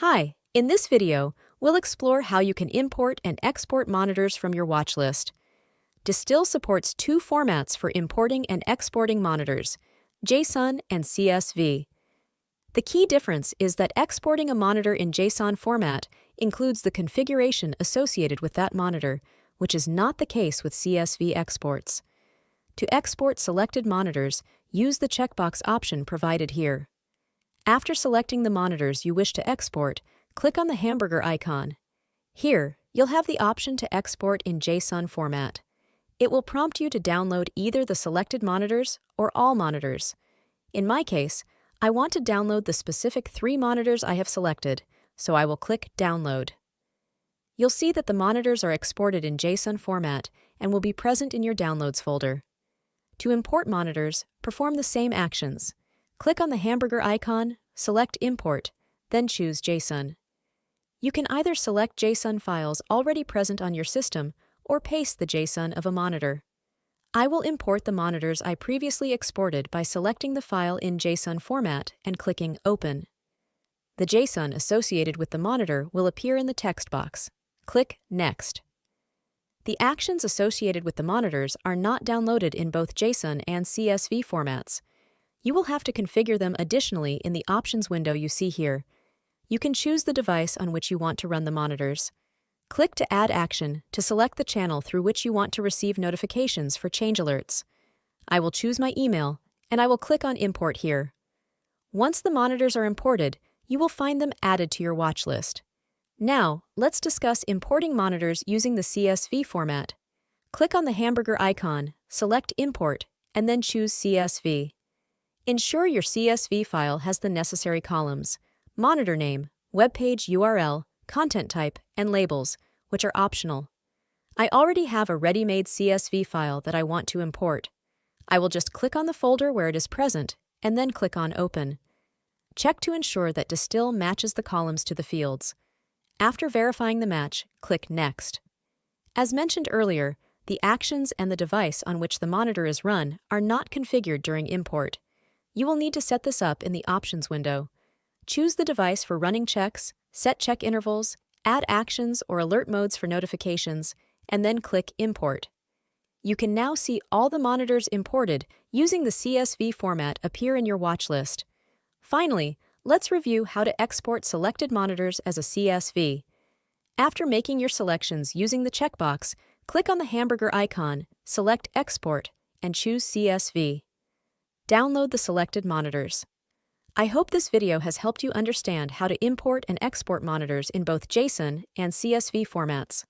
Hi, in this video, we'll explore how you can import and export monitors from your watch list. Distill supports two formats for importing and exporting monitors, JSON and CSV. The key difference is that exporting a monitor in JSON format includes the configuration associated with that monitor, which is not the case with CSV exports. To export selected monitors, use the checkbox option provided here. After selecting the monitors you wish to export, click on the hamburger icon. Here, you'll have the option to export in JSON format. It will prompt you to download either the selected monitors or all monitors. In my case, I want to download the specific 3 monitors I have selected, so I will click Download. You'll see that the monitors are exported in JSON format and will be present in your Downloads folder. To import monitors, perform the same actions. Click on the hamburger icon, select Import, then choose JSON. You can either select JSON files already present on your system or paste the JSON of a monitor. I will import the monitors I previously exported by selecting the file in JSON format and clicking Open. The JSON associated with the monitor will appear in the text box. Click Next. The actions associated with the monitors are not downloaded in both JSON and CSV formats. You will have to configure them additionally in the options window you see here. You can choose the device on which you want to run the monitors. Click to add action to select the channel through which you want to receive notifications for change alerts. I will choose my email, and I will click on Import here. Once the monitors are imported, you will find them added to your watch list. Now, let's discuss importing monitors using the CSV format. Click on the hamburger icon, select Import, and then choose CSV. Ensure your CSV file has the necessary columns: monitor name, web page URL, content type, and labels, which are optional. I already have a ready-made CSV file that I want to import. I will just click on the folder where it is present and then click on Open. Check to ensure that Distill matches the columns to the fields. After verifying the match, click Next. As mentioned earlier, the actions and the device on which the monitor is run are not configured during import. You will need to set this up in the Options window. Choose the device for running checks, set check intervals, add actions or alert modes for notifications, and then click Import. You can now see all the monitors imported using the CSV format appear in your watch list. Finally, let's review how to export selected monitors as a CSV. After making your selections using the checkbox, click on the hamburger icon, select Export, and choose CSV. Download the selected monitors. I hope this video has helped you understand how to import and export monitors in both JSON and CSV formats.